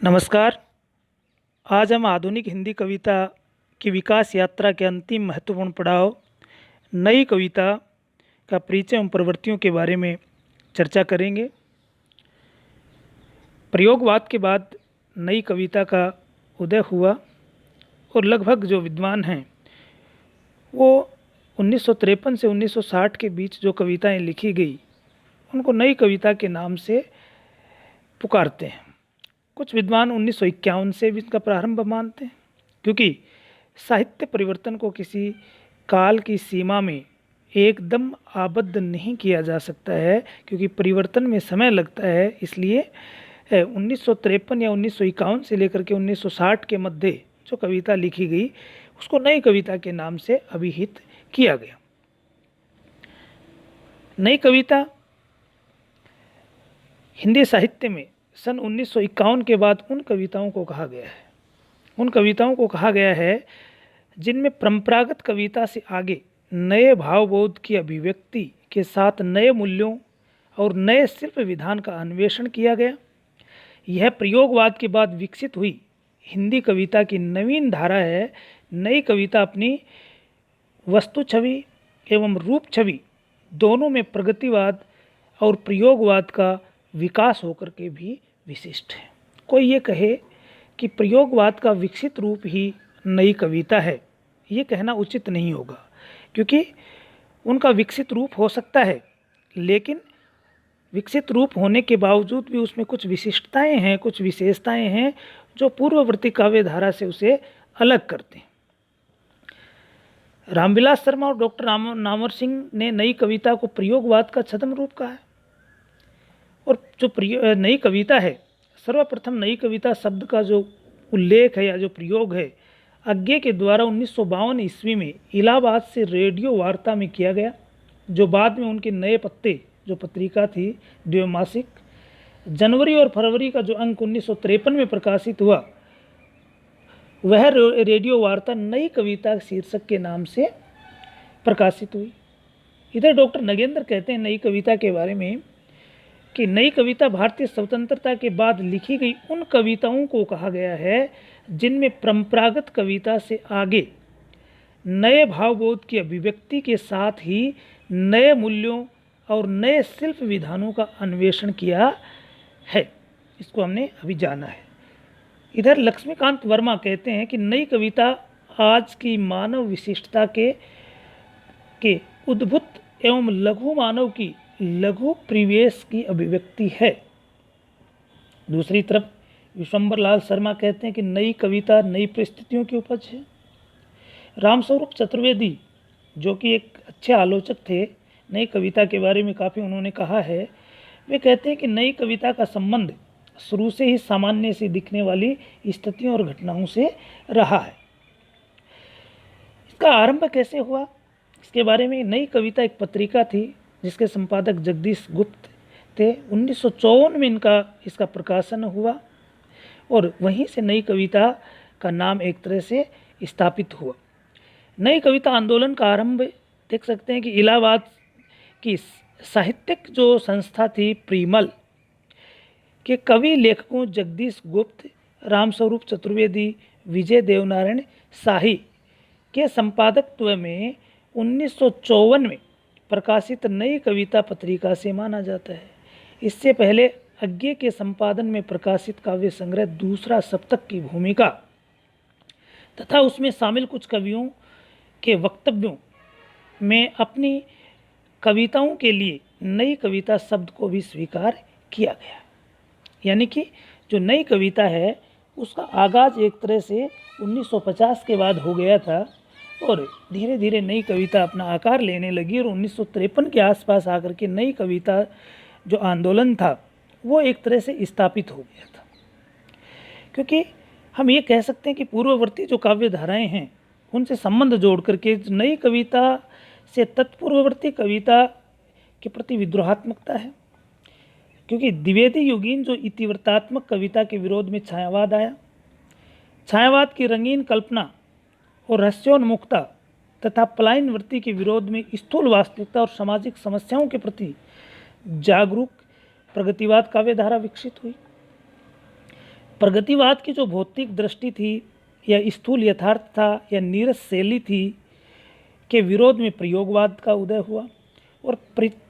नमस्कार। आज हम आधुनिक हिंदी कविता की विकास यात्रा के अंतिम महत्वपूर्ण पड़ाव नई कविता का परिचय एवं प्रवृत्तियों के बारे में चर्चा करेंगे। प्रयोगवाद के बाद नई कविता का उदय हुआ और लगभग जो विद्वान हैं वो 1953 से 1960 के बीच जो कविताएं लिखी गई उनको नई कविता के नाम से पुकारते हैं। कुछ विद्वान 1951 से भी इसका प्रारंभ मानते हैं, क्योंकि साहित्य परिवर्तन को किसी काल की सीमा में एकदम आबद्ध नहीं किया जा सकता है, क्योंकि परिवर्तन में समय लगता है। इसलिए 1953 या 1951 से लेकर के 1960 के मध्य जो कविता लिखी गई उसको नई कविता के नाम से अभिहित किया गया। नई कविता हिंदी साहित्य में सन 1951 के बाद उन कविताओं को कहा गया है जिनमें परंपरागत कविता से आगे नए भावबोध की अभिव्यक्ति के साथ नए मूल्यों और नए शिल्प विधान का अन्वेषण किया गया। यह प्रयोगवाद के बाद विकसित हुई हिंदी कविता की नवीन धारा है। नई कविता अपनी वस्तु छवि एवं रूप छवि दोनों में प्रगतिवाद और प्रयोगवाद का विकास होकर के भी विशिष्ट है। कोई ये कहे कि प्रयोगवाद का विकसित रूप ही नई कविता है, ये कहना उचित नहीं होगा, क्योंकि उनका विकसित रूप हो सकता है, लेकिन विकसित रूप होने के बावजूद भी उसमें कुछ विशिष्टताएं हैं, कुछ विशेषताएं हैं जो पूर्ववर्ती काव्य धारा से उसे अलग करते हैं। रामविलास शर्मा और डॉक्टर नामवर सिंह ने नई कविता को प्रयोगवाद का छद्म रूप कहा है। और जो नई कविता है, सर्वप्रथम नई कविता शब्द का जो उल्लेख है या जो प्रयोग है अज्ञे के द्वारा 1952 ईस्वी में इलाहाबाद से रेडियो वार्ता में किया गया, जो बाद में उनके नए पत्ते जो पत्रिका थी द्वैमासिक, जनवरी और फरवरी का जो अंक 1953 में प्रकाशित हुआ वह रेडियो वार्ता नई कविता शीर्षक के नाम से प्रकाशित हुई। इधर डॉक्टर नगेंद्र कहते हैं नई कविता के बारे में कि नई कविता भारतीय स्वतंत्रता के बाद लिखी गई उन कविताओं को कहा गया है जिनमें परंपरागत कविता से आगे नए भावबोध की अभिव्यक्ति के साथ ही नए मूल्यों और नए शिल्प विधानों का अन्वेषण किया है। इसको हमने अभी जाना है। इधर लक्ष्मीकांत वर्मा कहते हैं कि नई कविता आज की मानव विशिष्टता के उद्भूत एवं लघु मानव की लघु परिवेश की अभिव्यक्ति है। दूसरी तरफ विश्वंभर लाल शर्मा कहते हैं कि नई कविता नई परिस्थितियों की उपज है। रामस्वरूप चतुर्वेदी जो कि एक अच्छे आलोचक थे, नई कविता के बारे में काफ़ी उन्होंने कहा है। वे कहते हैं कि नई कविता का संबंध शुरू से ही सामान्य से दिखने वाली स्थितियों और घटनाओं से रहा है। इसका आरंभ कैसे हुआ, इसके बारे में नई कविता एक पत्रिका थी जिसके संपादक जगदीश गुप्त थे। 1954 में इसका प्रकाशन हुआ और वहीं से नई कविता का नाम एक तरह से स्थापित हुआ। नई कविता आंदोलन का आरंभ देख सकते हैं कि इलाहाबाद की साहित्यिक जो संस्था थी प्रीमल के कवि लेखकों जगदीश गुप्त, रामस्वरूप चतुर्वेदी, विजय देवनारायण शाही के संपादकत्व में 1954 में प्रकाशित नई कविता पत्रिका से माना जाता है। इससे पहले अज्ञे के संपादन में प्रकाशित काव्य संग्रह दूसरा सप्तक की भूमिका तथा उसमें शामिल कुछ कवियों के वक्तव्यों में अपनी कविताओं के लिए नई कविता शब्द को भी स्वीकार किया गया। यानी कि जो नई कविता है उसका आगाज एक तरह से 1950 के बाद हो गया था और धीरे धीरे नई कविता अपना आकार लेने लगी और 1953 के आसपास आकर के नई कविता जो आंदोलन था वो एक तरह से स्थापित हो गया था। क्योंकि हम ये कह सकते हैं कि पूर्ववर्ती जो काव्य धाराएं हैं उनसे संबंध जोड़ करके नई कविता से तत्पूर्ववर्ती कविता के प्रति विद्रोहात्मकता है। क्योंकि द्विवेदी युगीन जो इतिवृत्तात्मक कविता के विरोध में छायावाद आया, छायावाद की रंगीन कल्पना और रहस्योन्मुखता तथा पलायनवृत्ति के विरोध में स्थूल वास्तविकता और सामाजिक समस्याओं के प्रति जागरूक प्रगतिवाद काव्य धारा विकसित हुई। प्रगतिवाद की जो भौतिक दृष्टि थी या स्थूल यथार्थ था या नीरस शैली थी के विरोध में प्रयोगवाद का उदय हुआ और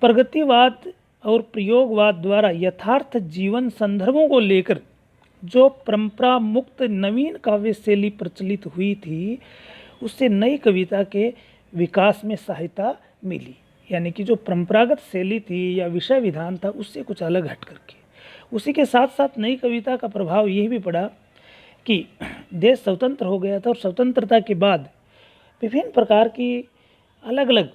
प्रगतिवाद और प्रयोगवाद द्वारा यथार्थ जीवन संदर्भों को लेकर जो परंपरा मुक्त नवीन काव्य शैली प्रचलित हुई थी उससे नई कविता के विकास में सहायता मिली। यानी कि जो परंपरागत शैली थी या विषय विधान था उससे कुछ अलग हट करके उसी के साथ साथ नई कविता का प्रभाव यह भी पड़ा कि देश स्वतंत्र हो गया था और स्वतंत्रता के बाद विभिन्न प्रकार की अलग अलग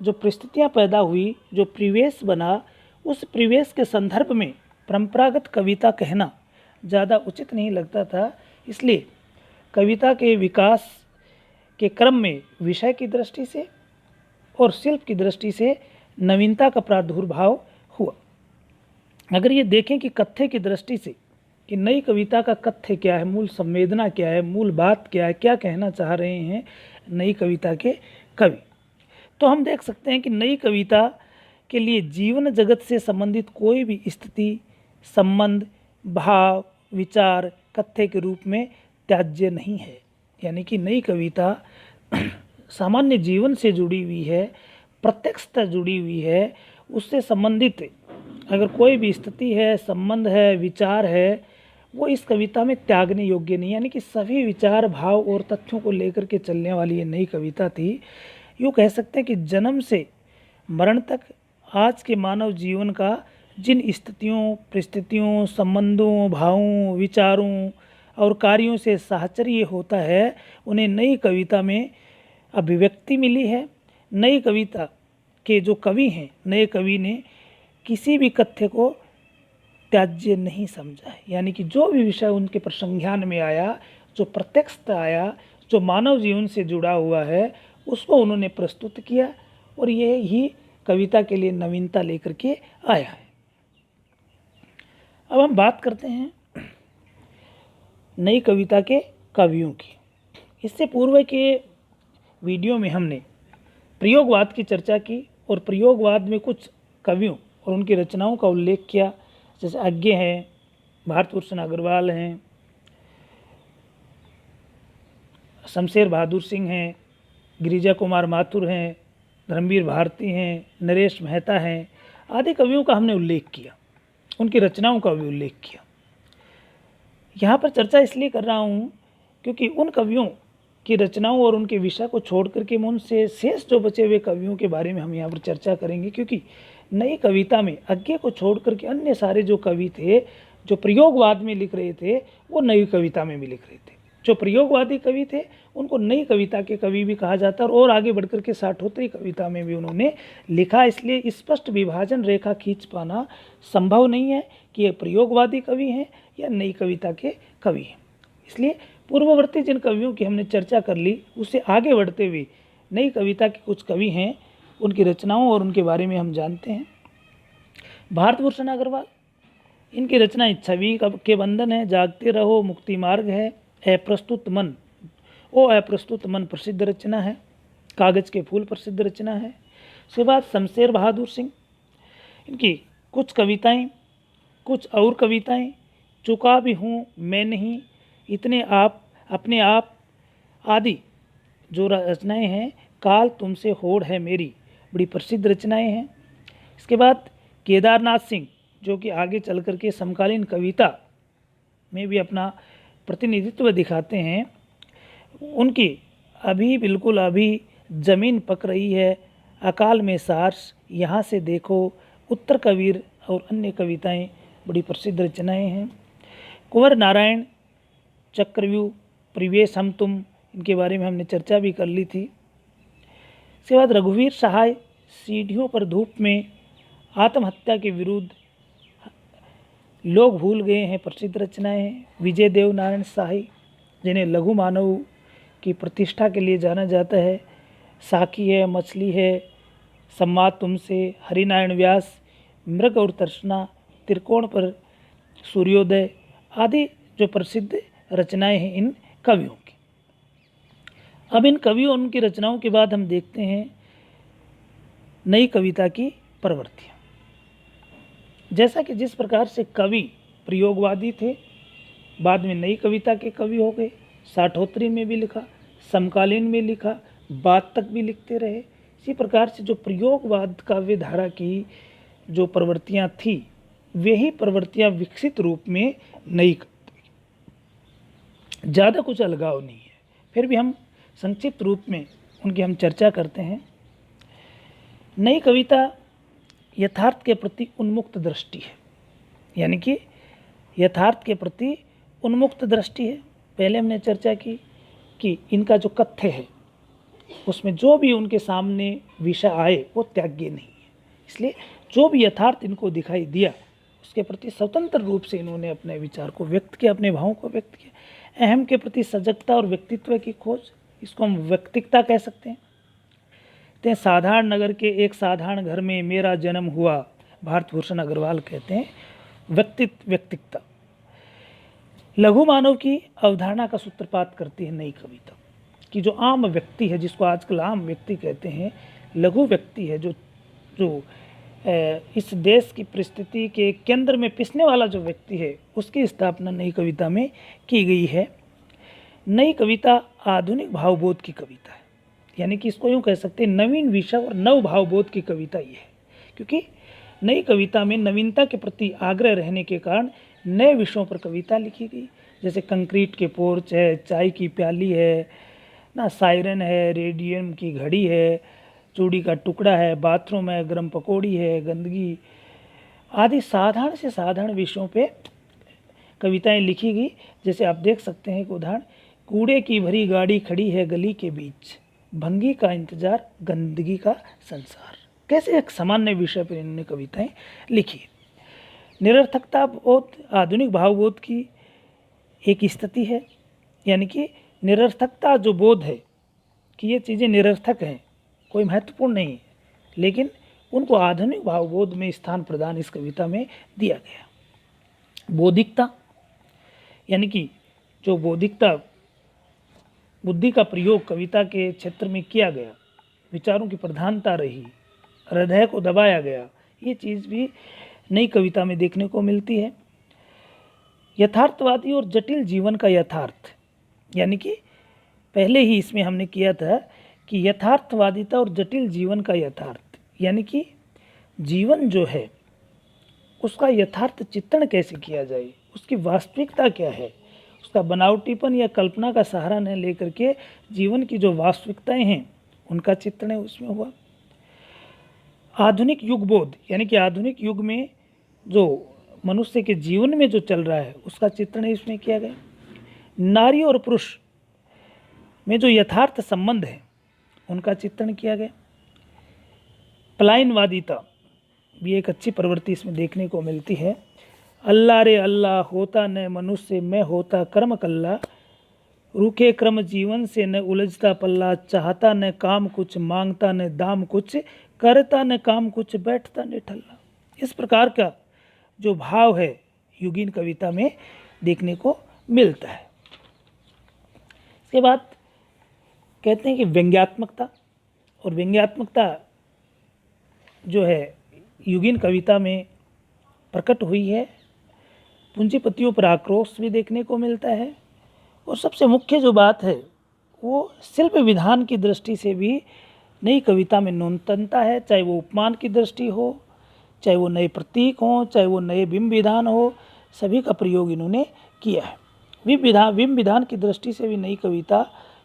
जो परिस्थितियां पैदा हुई, जो परिवेश बना, उस परिवेश के संदर्भ में परंपरागत कविता कहना ज़्यादा उचित नहीं लगता था। इसलिए कविता के विकास के क्रम में विषय की दृष्टि से और शिल्प की दृष्टि से नवीनता का प्रादुर्भाव हुआ। अगर ये देखें कि कथ्य की दृष्टि से कि नई कविता का कथ्य क्या है, मूल संवेदना क्या है, मूल बात क्या है, क्या कहना चाह रहे हैं नई कविता के कवि, तो हम देख सकते हैं कि नई कविता के लिए जीवन जगत से संबंधित कोई भी स्थिति, संबंध, भाव, विचार कथ्य के रूप में त्याज्य नहीं है। यानी कि नई कविता सामान्य जीवन से जुड़ी हुई है, प्रत्यक्षता जुड़ी हुई है, उससे संबंधित अगर कोई भी स्थिति है, संबंध है, विचार है, वो इस कविता में त्यागने योग्य नहीं। यानी कि सभी विचार, भाव और तथ्यों को लेकर के चलने वाली ये नई कविता थी। यूँ कह सकते हैं कि जन्म से मरण तक आज के मानव जीवन का जिन स्थितियों, परिस्थितियों, संबंधों, भावों, विचारों और कार्यों से साहचर्य होता है, उन्हें नई कविता में अभिव्यक्ति मिली है। नई कविता के जो कवि हैं, नए कवि ने किसी भी कथ्य को त्याज्य नहीं समझा है। यानी कि जो भी विषय उनके प्रसंज्ञान में आया, जो प्रत्यक्षता आया, जो मानव जीवन से जुड़ा हुआ है, उसको उन्होंने प्रस्तुत किया और ये ही कविता के लिए नवीनता लेकर के आया है। अब हम बात करते हैं नई कविता के कवियों की। इससे पूर्व के वीडियो में हमने प्रयोगवाद की चर्चा की और प्रयोगवाद में कुछ कवियों और उनकी रचनाओं का उल्लेख किया, जैसे आज्ञे हैं, भारतभूषण अग्रवाल हैं, शमशेर बहादुर सिंह हैं, गिरिजा कुमार माथुर हैं, धर्मवीर भारती हैं, नरेश मेहता हैं, आदि कवियों का हमने उल्लेख किया, उनकी रचनाओं का भी उल्लेख किया। यहाँ पर चर्चा इसलिए कर रहा हूँ क्योंकि उन कवियों की रचनाओं और उनके विषय को छोड़ करके मैं उनसे शेष जो बचे हुए कवियों के बारे में हम यहाँ पर चर्चा करेंगे। क्योंकि नई कविता में आज्ञे को छोड़ करके अन्य सारे जो कवि थे, जो प्रयोगवाद में लिख रहे थे, वो नई कविता में भी लिख रहे थे। जो प्रयोगवादी कवि थे उनको नई कविता के कवि भी कहा जाता है और आगे बढ़कर के साठोत्तरी कविता में भी उन्होंने लिखा। इसलिए स्पष्ट विभाजन रेखा खींच पाना संभव नहीं है कि ये प्रयोगवादी कवि हैं या नई कविता के कवि हैं। इसलिए पूर्ववर्ती जिन कवियों की हमने चर्चा कर ली, उससे आगे बढ़ते हुए नई कविता के कुछ कवि हैं, उनकी रचनाओं और उनके बारे में हम जानते हैं। भारतभूषण अग्रवाल, इनकी रचनाएं छवि के बंधन है, जागते रहो, मुक्ति मार्ग है, अप्रस्तुत मन, ओ अप्रस्तुत मन प्रसिद्ध रचना है, कागज के फूल प्रसिद्ध रचना है। उसके बाद शमशेर बहादुर सिंह, इनकी कुछ कविताएं, कुछ और कविताएं, चुका भी हूँ मैं नहीं, इतने आप, अपने आप आदि जो रचनाएं हैं, काल तुमसे होड़ है मेरी, बड़ी प्रसिद्ध रचनाएं हैं। इसके बाद केदारनाथ सिंह, जो कि आगे चल कर के समकालीन कविता में भी अपना प्रतिनिधित्व दिखाते हैं, उनकी बिल्कुल अभी ज़मीन पक रही है, अकाल में सार्स, यहाँ से देखो, उत्तर कबीर और अन्य कविताएं बड़ी प्रसिद्ध रचनाएं हैं। कुंवर नारायण, चक्रव्यूह, परिवेश हम तुम, इनके बारे में हमने चर्चा भी कर ली थी। इसके बाद रघुवीर सहाय, सीढ़ियों पर धूप में, आत्महत्या के विरुद्ध, लोग भूल गए हैं, प्रसिद्ध रचनाएं हैं। विजय देव नारायण शाही, जिन्हें लघु मानव की प्रतिष्ठा के लिए जाना जाता है, साकी है, मछली है, संवाद तुमसे, हरिनारायण व्यास, मृग और तर्शना, त्रिकोण पर सूर्योदय आदि जो प्रसिद्ध रचनाएं हैं इन कवियों की। अब इन कवियों और उनकी रचनाओं के बाद हम देखते हैं नई कविता की प्रवृत्तियाँ। जैसा कि जिस प्रकार से कवि प्रयोगवादी थे, बाद में नई कविता के कवि हो गए, साठोत्तरी में भी लिखा, समकालीन में लिखा, बाद तक भी लिखते रहे। इसी प्रकार से जो प्रयोगवाद काव्य धारा की जो प्रवृत्तियाँ थी, वही प्रवृत्तियाँ विकसित रूप में नई, ज़्यादा कुछ अलगाव नहीं है। फिर भी हम संक्षिप्त रूप में उनकी हम चर्चा करते हैं। नई कविता यथार्थ के प्रति उन्मुक्त दृष्टि है, यानी कि यथार्थ के प्रति उन्मुक्त दृष्टि है। पहले हमने चर्चा की कि इनका जो कथ्य है उसमें जो भी उनके सामने विषय आए वो त्याग्य नहीं है, इसलिए जो भी यथार्थ इनको दिखाई दिया उसके प्रति स्वतंत्र रूप से इन्होंने अपने विचार को व्यक्त किया, अपने भावों को व्यक्त किया। अहम के प्रति सजगता और व्यक्तित्व की खोज, इसको हम व्यक्तिकता कह सकते हैं। साधारण नगर के एक साधारण घर में मेरा जन्म हुआ, भारत भूषण अग्रवाल कहते हैं व्यक्तिकता। लघु मानव की अवधारणा का सूत्रपात करती है नई कविता कि जो आम व्यक्ति है, जिसको आजकल आम व्यक्ति कहते हैं, लघु व्यक्ति है, जो इस देश की परिस्थिति के केंद्र में पिसने वाला जो व्यक्ति है, उसकी स्थापना नई कविता में की गई है। नई कविता आधुनिक भावबोध की कविता है, यानी कि इसको यूँ कह सकते हैं नवीन विषय और नव भावबोध की कविता ये है, क्योंकि नई कविता में नवीनता के प्रति आग्रह रहने के कारण नए विषयों पर कविता लिखी गई। जैसे कंक्रीट के पोर्च है, चाय की प्याली है ना, सायरन है, रेडियम की घड़ी है, चूड़ी का टुकड़ा है, बाथरूम है, गरम पकौड़ी है, गंदगी आदि साधारण से साधारण विषयों पे कविताएं लिखी गई। जैसे आप देख सकते हैं एक उदाहरण, कूड़े की भरी गाड़ी खड़ी है गली के बीच, भंगी का इंतजार, गंदगी का संसार। कैसे एक सामान्य विषय पर इन्होंने कविताएं लिखी। निरर्थकता बोध आधुनिक भावबोध की एक स्थिति है, यानी कि निरर्थकता जो बोध है कि ये चीज़ें निरर्थक हैं, कोई महत्वपूर्ण नहीं है, लेकिन उनको आधुनिक भावबोध में स्थान प्रदान इस कविता में दिया गया। बौद्धिकता, यानी कि जो बौद्धिकता बुद्धि का प्रयोग कविता के क्षेत्र में किया गया, विचारों की प्रधानता रही, हृदय को दबाया गया, ये चीज़ भी नई कविता में देखने को मिलती है। यथार्थवादी और जटिल जीवन का यथार्थ, यानी कि पहले ही इसमें हमने किया था कि यथार्थवादिता और जटिल जीवन का यथार्थ, यानी कि जीवन जो है उसका यथार्थ चित्रण कैसे किया जाए, उसकी वास्तविकता क्या है, उसका बनावटीपन या कल्पना का सहारा न लेकर के जीवन की जो वास्तविकताएं हैं उनका चित्रण उसमें हुआ। आधुनिक युग बोध, यानी कि आधुनिक युग में जो मनुष्य के जीवन में जो चल रहा है उसका चित्रण इसमें किया गया। नारी और पुरुष में जो यथार्थ संबंध है उनका चित्रण किया गया। पलायनवादिता भी एक अच्छी प्रवृत्ति इसमें देखने को मिलती है। अल्लाह रे अल्लाह, होता न मनुष्य मैं होता कर्म कल्ला, रूखे क्रम जीवन से न उलझता पल्ला, चाहता न काम कुछ, मांगता न दाम कुछ, करता न काम कुछ, बैठता न ठल्ला। इस प्रकार का जो भाव है युगीन कविता में देखने को मिलता है। इसके बाद कहते हैं कि व्यंग्यात्मकता, और व्यंग्यात्मकता जो है युगीन कविता में प्रकट हुई है। पूंजीपतियों पर आक्रोश भी देखने को मिलता है, और सबसे मुख्य जो बात है वो शिल्प विधान की दृष्टि से भी नई कविता में नूतनता है, चाहे वो उपमान की दृष्टि हो, चाहे वो नए प्रतीक हों, चाहे वो नए बिंब विधान हो, सभी का प्रयोग इन्होंने किया है। बिंब विधान की दृष्टि से भी नई कविता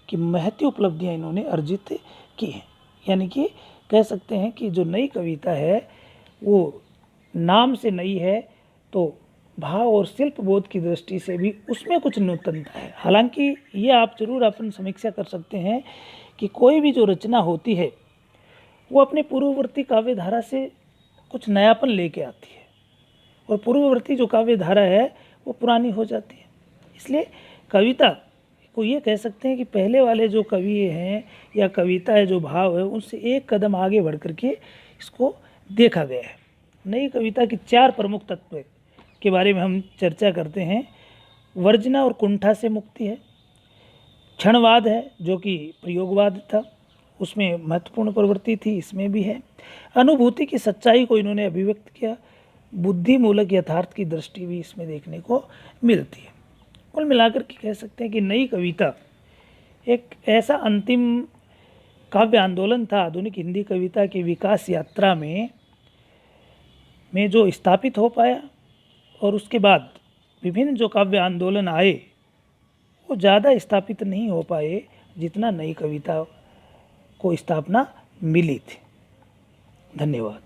की महती उपलब्धियां इन्होंने अर्जित की हैं। यानी कि कह सकते हैं कि जो नई कविता है वो नाम से नई है, तो भाव और शिल्प बोध की दृष्टि से भी उसमें कुछ नूतनता है। हालांकि ये आप जरूर अपन समीक्षा कर सकते हैं कि कोई भी जो रचना होती है वो अपने पूर्ववर्ती काव्य धारा से कुछ नयापन लेके आती है, और पूर्ववर्ती जो काव्य धारा है वो पुरानी हो जाती है। इसलिए कविता को ये कह सकते हैं कि पहले वाले जो कवि हैं या कविता है जो भाव है उनसे एक कदम आगे बढ़ करके इसको देखा गया है। नई कविता की 4 प्रमुख तत्व के बारे में हम चर्चा करते हैं। वर्जना और कुंठा से मुक्ति है, क्षणवाद है जो कि प्रयोगवाद था, उसमें महत्वपूर्ण प्रवृत्ति थी, इसमें भी है। अनुभूति की सच्चाई को इन्होंने अभिव्यक्त किया, बुद्धिमूलक यथार्थ की दृष्टि भी इसमें देखने को मिलती है। कुल मिलाकर के कह सकते हैं कि नई कविता एक ऐसा अंतिम काव्य आंदोलन था आधुनिक हिंदी कविता की विकास यात्रा में जो स्थापित हो पाया। और उसके बाद विभिन्न जो काव्य आंदोलन आए वो ज़्यादा स्थापित नहीं हो पाए जितना नई कविता को स्थापना मिली थी। धन्यवाद।